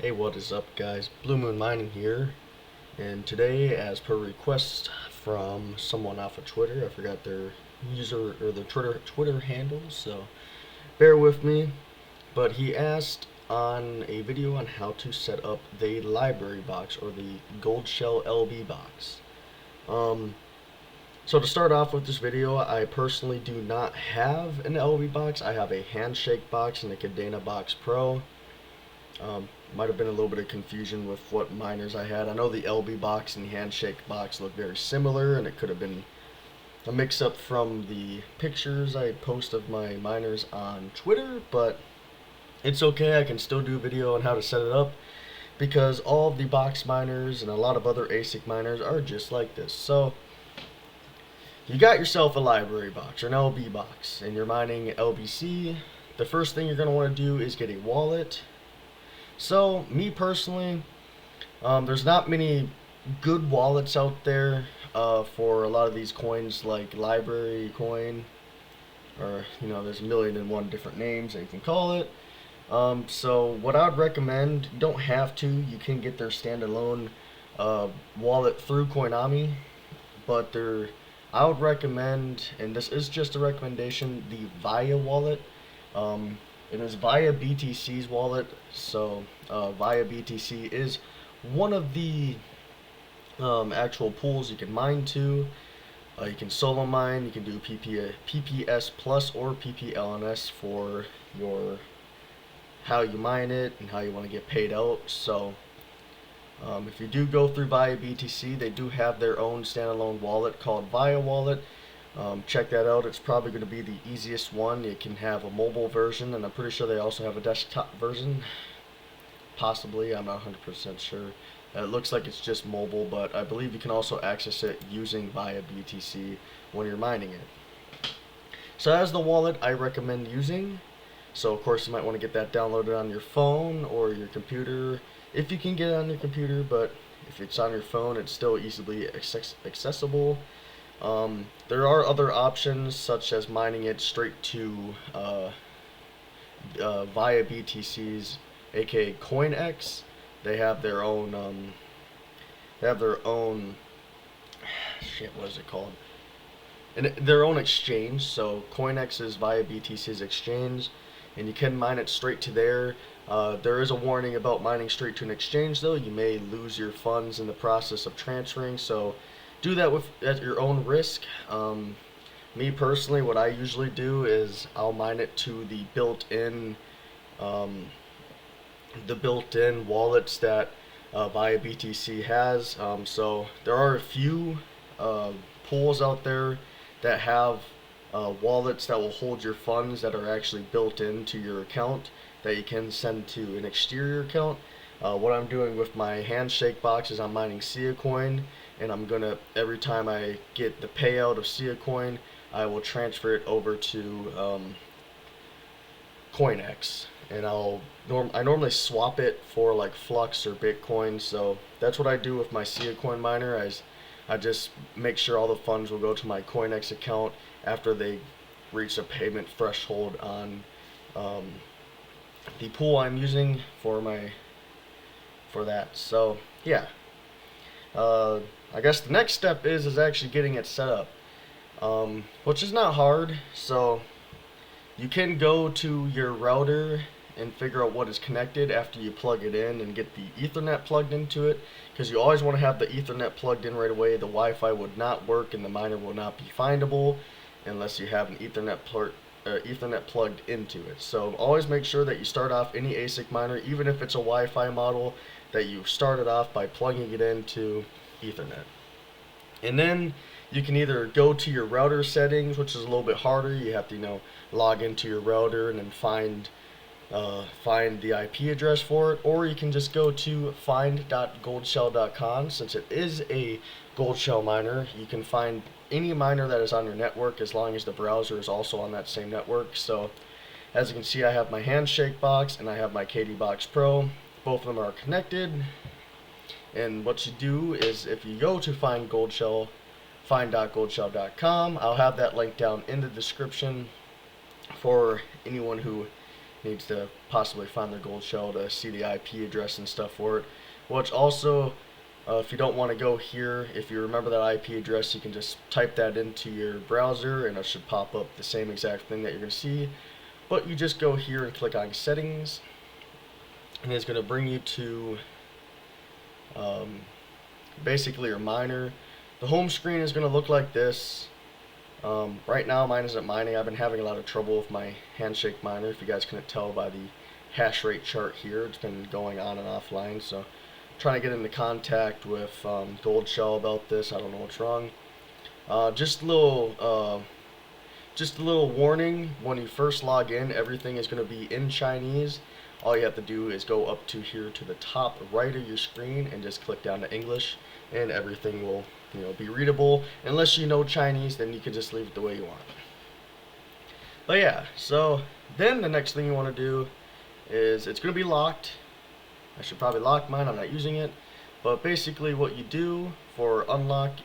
Hey, what is up, guys? Blue Moon Mining here, and today, as per request from someone off of Twitter, I forgot their user or their Twitter handle, so bear with me. But he asked on a video on how to set up the library box or the Goldshell LB box. So to start off with this video, I personally do not have an LB box. I have a handshake box and a Cadena Box Pro. Might have been a little bit of confusion with what miners I had. I know the LB box and the handshake box look very similar, and it could have been a mix-up from the pictures I post of my miners on Twitter, but it's okay. I can still do a video on how to set it up because all of the box miners and a lot of other ASIC miners are just like this. So you got yourself a library box or an LB box and you're mining LBC. The first thing you're going to want to do is get a wallet. So, me personally, there's not many good wallets out there for a lot of these coins, like library coin, or there's a million and one different names that you can call it. So, what I would recommend, you don't have to, you can get their standalone wallet through Coinami, but I would recommend, and this is just a recommendation, the Via wallet. It is via BTC's wallet, so via BTC is one of the actual pools you can mine to. You can solo mine, you can do PPS plus or PPLNS for your how you mine it and how you want to get paid out. So if you do go through via BTC, they do have their own standalone wallet called Via Wallet. Check that out. It's probably going to be the easiest one. It can have a mobile version, and I'm pretty sure they also have a desktop version. Possibly, I'm not 100% sure. It looks like it's just mobile, but I believe you can also access it using via BTC when you're mining it. So as the wallet I recommend using. So of course you might want to get that downloaded on your phone or your computer, if you can get it on your computer, but if it's on your phone, it's still easily accessible. There are other options such as mining it straight to via BTC's, aka CoinX. They have their own shit, what is it called? And their own exchange. So CoinX is via BTC's exchange, and you can mine it straight to there. There is a warning about mining straight to an exchange, though. You may lose your funds in the process of transferring, so do that at your own risk. Me personally, what I usually do is I'll mine it to the built-in wallets that via BTC has. So there are a few pools out there that have wallets that will hold your funds that are actually built into your account that you can send to an exterior account. What I'm doing with my handshake box is I'm mining Sia coin, and I'm gonna, every time I get the payout of Sia coin, I will transfer it over to CoinX, and I normally swap it for like Flux or Bitcoin. So that's what I do with my Sia coin miner. I just make sure all the funds will go to my CoinX account after they reach a payment threshold on the pool I'm using for that. So yeah, I guess the next step is actually getting it set up, which is not hard. So you can go to your router and figure out what is connected after you plug it in and get the Ethernet plugged into it, because you always want to have the Ethernet plugged in right away. The Wi-Fi would not work and the miner will not be findable unless you have an Ethernet plugged into it. So always make sure that you start off any ASIC miner, even if it's a Wi-Fi model, that you start it off by plugging it into Ethernet. And then you can either go to your router settings, which is a little bit harder. You have to log into your router and then find the IP address for it, or you can just go to find.goldshell.com. Since it is a Goldshell miner, you can find any miner that is on your network as long as the browser is also on that same network. So as you can see, I have my handshake box and I have my KD Box Pro. Both of them are connected, and what you do is if you go to find.goldshell.com, I'll have that link down in the description for anyone who needs to possibly find their Goldshell to see the IP address and stuff for it. Which also, if you don't want to go here, if you remember that IP address, you can just type that into your browser and it should pop up the same exact thing that you're going to see. But you just go here and click on settings, and it's going to bring you to basically your miner. The home screen is going to look like this. Right now mine isn't mining. I've been having a lot of trouble with my handshake miner. If you guys couldn't tell by the hash rate chart here, it's been going on and offline. So I'm trying to get into contact with Goldshell about this. I don't know what's wrong. Just a little warning: when you first log in, everything is going to be in Chinese. All you have to do is go up to here to the top right of your screen and just click down to English, and everything will be readable. Unless you know Chinese, then you can just leave it the way you want. But yeah, so then the next thing you want to do is, it's going to be locked. I should probably lock mine, I'm not using it. But basically what you do for to unlock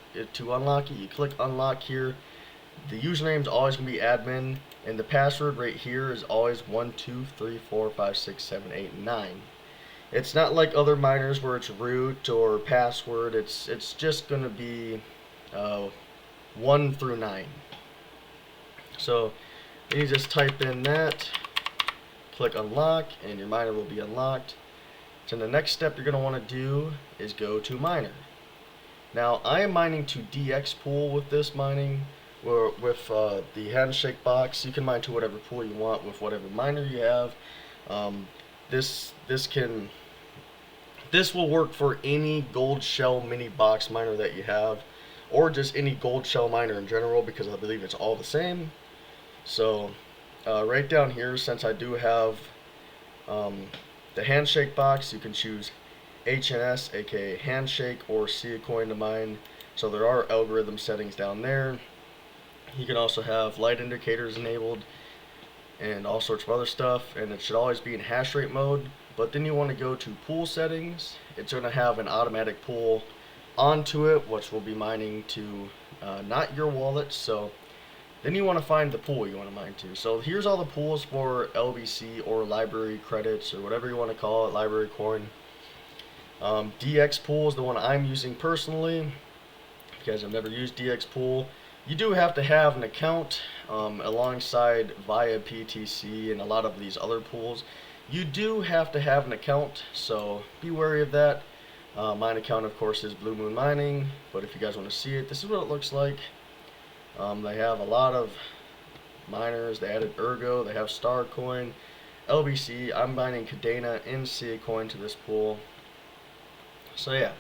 it, you click unlock here. The username is always going to be admin, and the password right here is always 1 2 3 4 5 6 7 8 9. It's not like other miners where it's root or password. It's just going to be 1 through 9. So you just type in that, click unlock, and your miner will be unlocked. So the next step you're going to want to do is go to miner. Now I am mining to DX pool with this mining. Or with the handshake box. You can mine to whatever pool you want with whatever miner you have. This will work for any Goldshell mini box miner that you have, or just any Goldshell miner in general, because I believe it's all the same. So right down here, since I do have the handshake box, you can choose HNS, aka handshake, or Coin to mine. So there are algorithm settings down there. You can also have light indicators enabled and all sorts of other stuff, and it should always be in hash rate mode. But then you want to go to pool settings. It's going to have an automatic pool onto it, which will be mining to not your wallet. So then you want to find the pool you want to mine to. So here's all the pools for LBC or library credits, or whatever you want to call it, library coin. DX pool is the one I'm using personally, because I've never used DX pool. You do have to have an account alongside via PTC and a lot of these other pools. You do have to have an account, so be wary of that. Mine account, of course, is Blue Moon Mining, but if you guys want to see it, this is what it looks like. They have a lot of miners. They added Ergo, they have Starcoin, LBC. I'm mining Cadena and Coin to this pool. So yeah.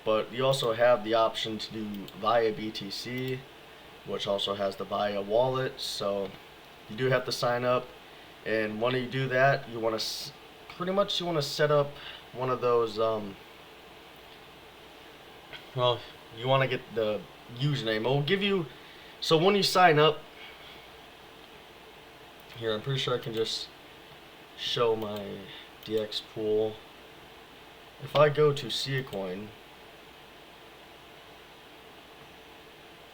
But you also have the option to do via BTC, which also has the via wallet. So you do have to sign up, and when you do that, you want to pretty much set up one of those. Well, you want to get the username. It will give you. So when you sign up, here I'm pretty sure I can just show my DX pool. If I go to Coin,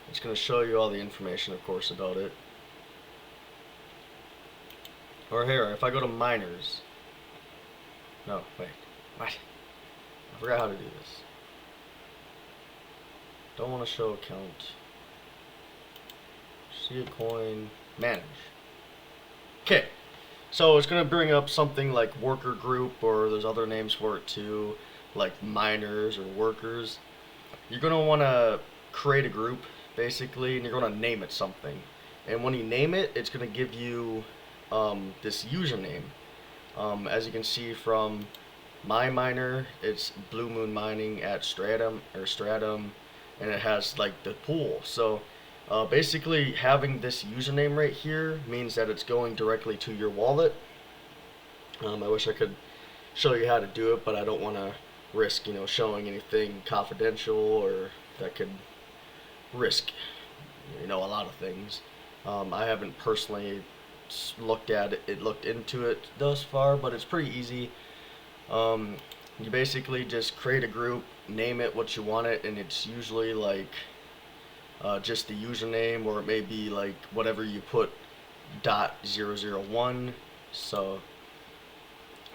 it's going to show you all the information, of course, about it. Or here, if I go to miners. No, wait. What? I forgot how to do this. Don't want to show account. Coin, manage. Okay. So it's going to bring up something like worker group, or there's other names for it too, like miners or workers. You're going to want to create a group, basically, and you're going to name it something. And when you name it, it's going to give you this username. As you can see from my miner, it's Blue Moon Mining at Stratum, and it has like the pool. So basically having this username right here means that it's going directly to your wallet. I wish I could show you how to do it, but I don't want to risk showing anything confidential, or that could risk a lot of things. I haven't personally looked into it thus far, but it's pretty easy. You basically just create a group, name it what you want it, and it's usually like just the username, or it may be like whatever you put .001, So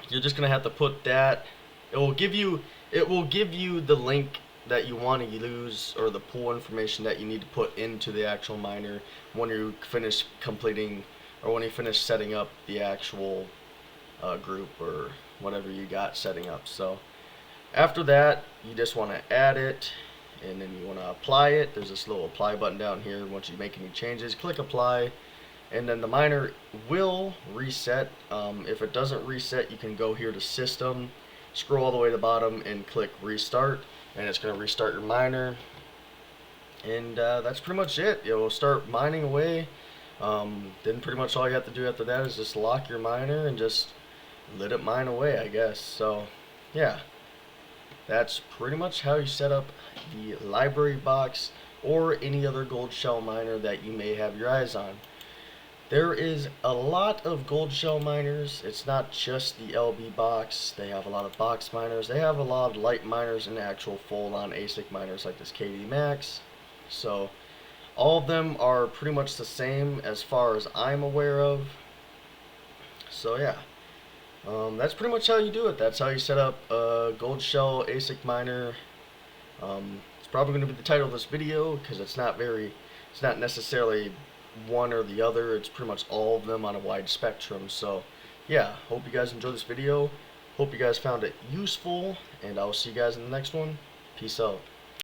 you're just gonna have to put that. It will give you the link that you want to use, or the pool information that you need to put into the actual miner when you finish completing, or when you finish setting up the actual group or whatever you got setting up. So after that, you just want to add it, and then you want to apply it. There's this little apply button down here. Once you make any changes, click apply, and then the miner will reset. If it doesn't reset, you can go here to system, scroll all the way to the bottom, and click restart, and it's going to restart your miner. And that's pretty much it. You'll start mining away. Then pretty much all you have to do after that is just lock your miner and just let it mine away, I guess. So yeah, that's pretty much how you set up the library box or any other Goldshell miner that you may have your eyes on. There is a lot of Goldshell miners. It's not just the LB box. They have a lot of box miners. They have a lot of light miners and actual full-on ASIC miners like this KD Max. So all of them are pretty much the same as far as I'm aware of. So yeah, that's pretty much how you do it. That's how you set up a Goldshell ASIC miner. It's probably going to be the title of this video because it's not necessarily one or the other. It's pretty much all of them on a wide spectrum. So yeah, hope you guys enjoyed this video. Hope you guys found it useful, and I'll see you guys in the next one. Peace out.